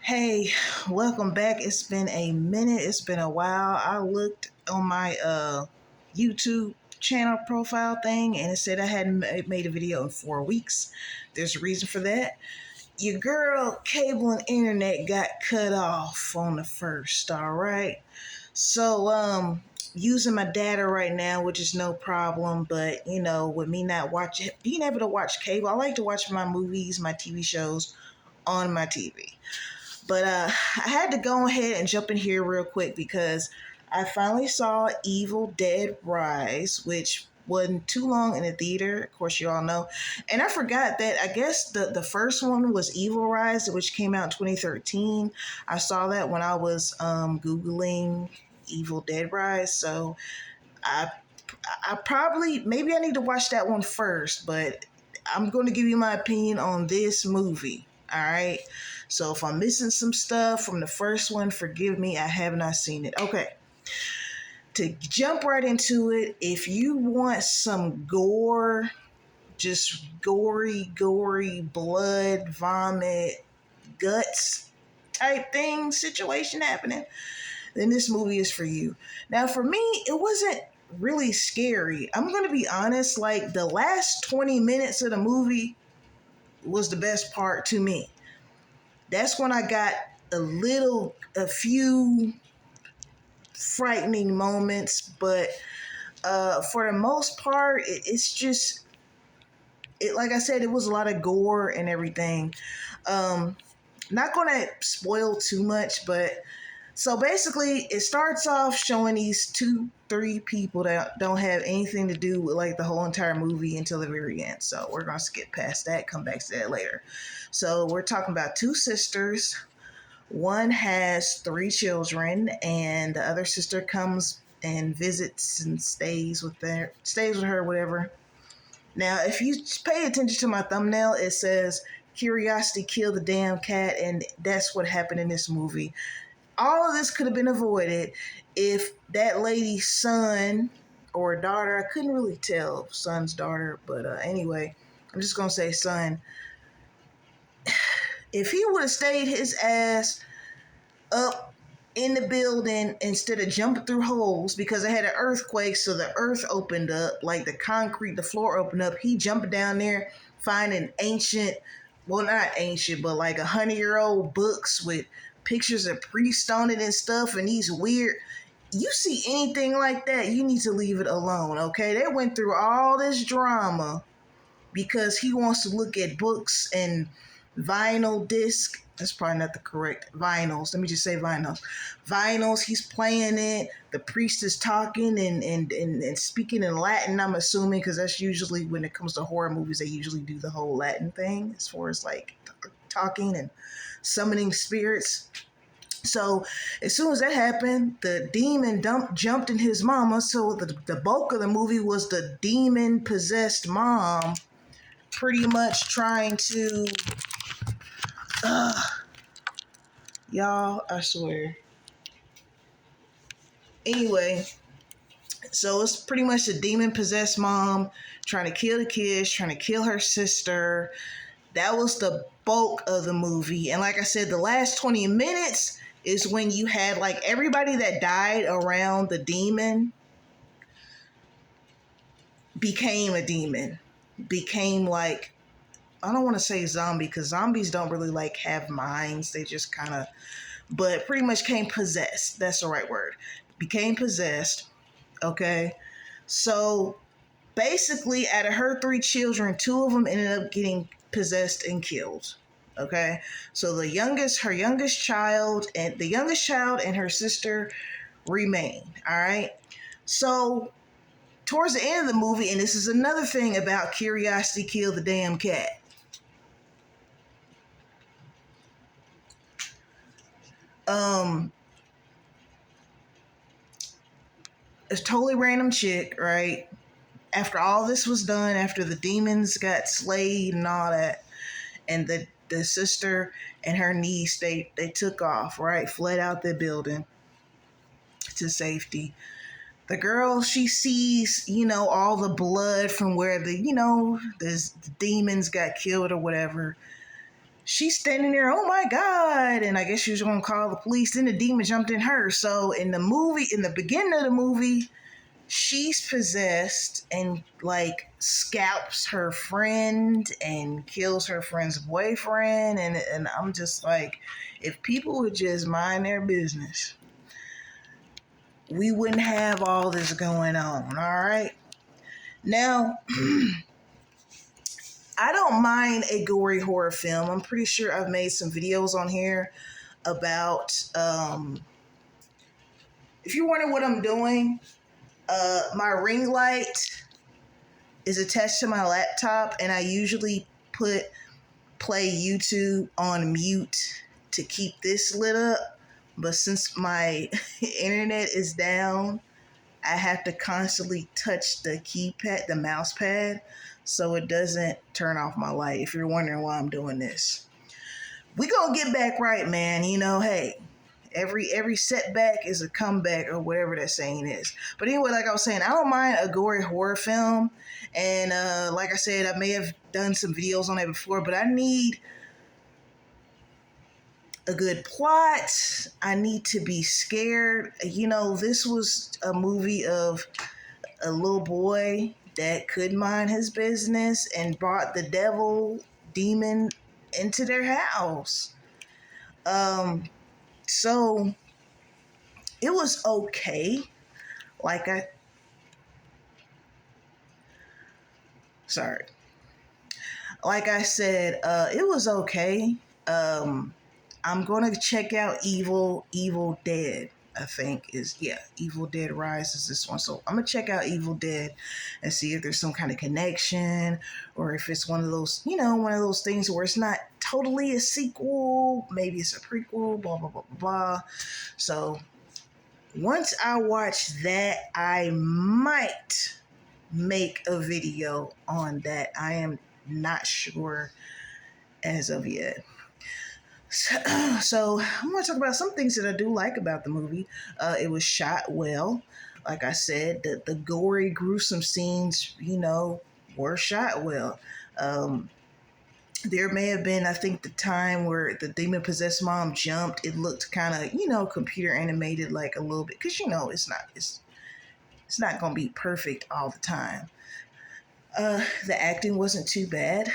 Hey, welcome back. It's been a minute. It's been a while. I looked on my YouTube channel profile thing and it said I hadn't made a video in 4 weeks. There's a reason for that. Your girl cable and internet got cut off on the first, all right? So using my data right now, which is no problem, but with me not watching being able to watch cable, I like to watch my movies, my TV shows on my TV. But I had to go ahead and jump in here real quick because I finally saw Evil Dead Rise, which wasn't too long in the theater. Of course, you all know. And I forgot that I guess the first one was Evil Rise, which came out in 2013. I saw that when I was Googling Evil Dead Rise. So I, I probably, maybe I need to watch that one first, but I'm going to give you my opinion on this movie. All right. So if I'm missing some stuff from the first one, forgive me. I have not seen it. Okay. To jump right into it, if you want some gore, just gory, blood, vomit, guts type thing, situation happening, then this movie is for you. Now, for me, it wasn't really scary. I'm going to be honest, like the last 20 minutes of the movie was the best part to me. That's when I got a few frightening moments, but for the most part, it's just, like I said, it was a lot of gore and everything. Not gonna spoil too much, but so basically, it starts off showing these 3 people that don't have anything to do with like the whole entire movie until the very end. So we're gonna skip past that, come back to that later. So we're talking about 2 sisters. One has 3 children, and the other sister comes and visits and stays with her, whatever. Now, if you pay attention to my thumbnail, it says "Curiosity killed the damn cat," and that's what happened in this movie. All of this could have been avoided if that lady's son or daughter, I couldn't really tell son's daughter, but anyway, I'm just gonna say son. If he would have stayed his ass up in the building instead of jumping through holes, because they had an earthquake, so the earth opened up, like the floor opened up. He jumped down there, finding ancient, well, not ancient, but like 100-year-old books with pictures of priests on it and stuff, and these weird. You see anything like that, you need to leave it alone, okay? They went through all this drama because he wants to look at books and vinyl disc. That's probably not the correct vinyls. Let me just say vinyls. Vinyls, he's playing it. The priest is talking and speaking in Latin, I'm assuming, because that's usually when it comes to horror movies, they usually do the whole Latin thing as far as like talking and summoning spirits. So as soon as that happened, the demon jumped in his mama. So the bulk of the movie was the demon possessed mom pretty much trying to y'all, I swear. Anyway, so it's pretty much the demon possessed mom trying to kill the kids, trying to kill her sister. That was the bulk of the movie. And like I said, the last 20 minutes is when you had like everybody that died around the demon became a demon. Became like, I don't want to say zombie, because zombies don't really like have minds. They just kind of, but pretty much came possessed. That's the right word. Became possessed. Okay. So basically, out of her 3 children, 2 of them ended up getting possessed and killed. Okay. So her youngest child and her sister remain. All right. So towards the end of the movie, and this is another thing about Curiosity Killed the Damn Cat. A totally random chick, right? After all this was done, after the demons got slayed and all that, and the sister and her niece, they took off, right? Fled out the building to safety. The girl, she sees, all the blood from where the demons got killed or whatever. she's standing there, oh my God. And I guess she was going to call the police. Then the demon jumped in her. So in the beginning of the movie, she's possessed and like scalps her friend and kills her friend's boyfriend. And I'm just like, if people would just mind their business, we wouldn't have all this going on. All right. Now, I don't mind a gory horror film. I'm pretty sure I've made some videos on here about, if you wonder what I'm doing, my ring light is attached to my laptop, and I usually play YouTube on mute to keep this lit up. But since my internet is down, I have to constantly touch the keypad, the mouse pad, so it doesn't turn off my light. If you're wondering why I'm doing this, we gonna get back right, man. You know, hey, every setback is a comeback, or whatever that saying is. But anyway, like I was saying, I don't mind a gory horror film, and like I said, I may have done some videos on it before, but I need a good plot. I need to be scared. You know, this was a movie of a little boy that could mind his business and brought the demon into their house. So it was okay. Like I, sorry. Like I said, it was okay. I'm gonna check out Evil Dead. I think is, yeah, Evil Dead Rise is this one. So I'm gonna check out Evil Dead and see if there's some kind of connection, or if it's one of those, one of those things where it's not totally a sequel, maybe it's a prequel, blah blah blah blah blah. So once I watch that, I might make a video on that. I am not sure as of yet. So I'm going to talk about some things that I do like about the movie. It was shot well. Like I said, the gory, gruesome scenes, were shot well. There may have been, I think, the time where the demon-possessed mom jumped. It looked kind of, computer animated, like a little bit, because it's not going to be perfect all the time. The acting wasn't too bad.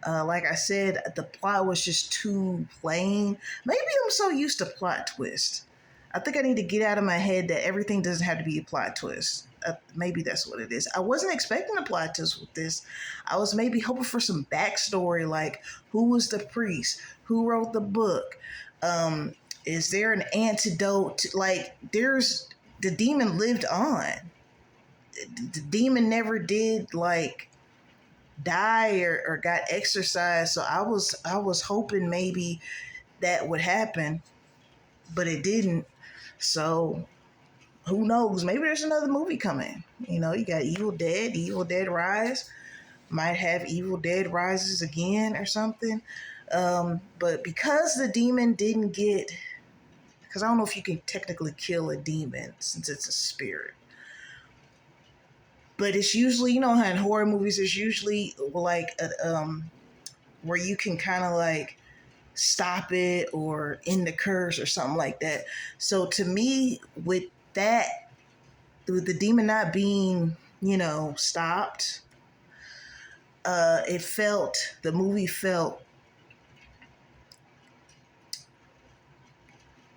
Like I said, the plot was just too plain. Maybe I'm so used to plot twists. I think I need to get out of my head that everything doesn't have to be a plot twist. Maybe that's what it is. I wasn't expecting a plot twist with this. I was maybe hoping for some backstory, like who was the priest, who wrote the book, is there an antidote? Like, the demon lived on. The demon never did die or got exorcised. So I was hoping maybe that would happen, but it didn't. So who knows? Maybe there's another movie coming. You got Evil Dead Rise. Might have Evil Dead Rises again or something. But because the demon didn't get, because I don't know if you can technically kill a demon since it's a spirit. But it's usually, how in horror movies, there's usually like where you can kind of like stop it or end the curse or something like that. So to me, with the demon not being, stopped, the movie felt,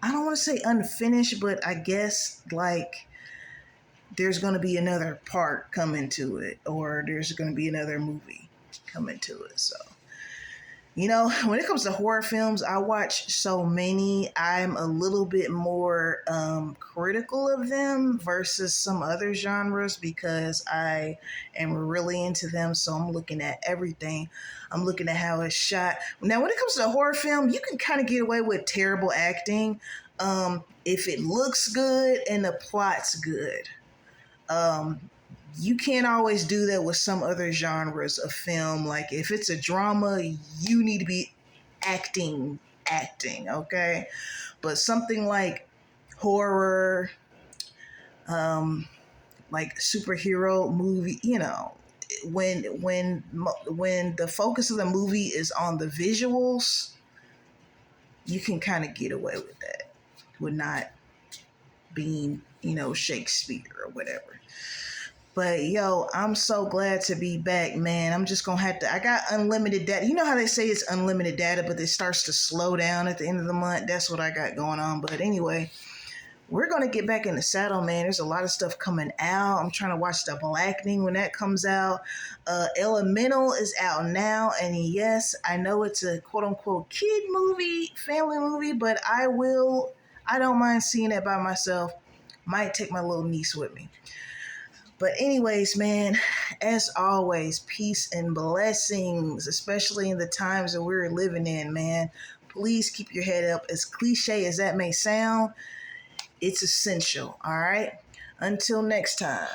I don't want to say unfinished, but I guess like there's going to be another part coming to it, or there's going to be another movie coming to it. So, when it comes to horror films, I watch so many. I'm a little bit more critical of them versus some other genres because I am really into them. So I'm looking at everything. I'm looking at how it's shot. Now, when it comes to a horror film, you can kind of get away with terrible acting if it looks good and the plot's good. You can't always do that with some other genres of film. Like if it's a drama, you need to be acting, okay? But something like horror, like superhero movie, when the focus of the movie is on the visuals, you can kind of get away with that, with not being, Shakespeare or whatever. But yo, I'm so glad to be back, man. I'm just gonna have to. I got unlimited data. You know how they say it's unlimited data, but it starts to slow down at the end of the month. That's what I got going on. But anyway, we're gonna get back in the saddle, man. There's a lot of stuff coming out. I'm trying to watch The Blackening when that comes out. Elemental is out now, and yes, I know it's a quote unquote kid movie, family movie, but I don't mind seeing it by myself. Might take my little niece with me. But anyways, man, as always, peace and blessings, especially in the times that we're living in, man. Please keep your head up. As cliche as that may sound, it's essential, all right? Until next time.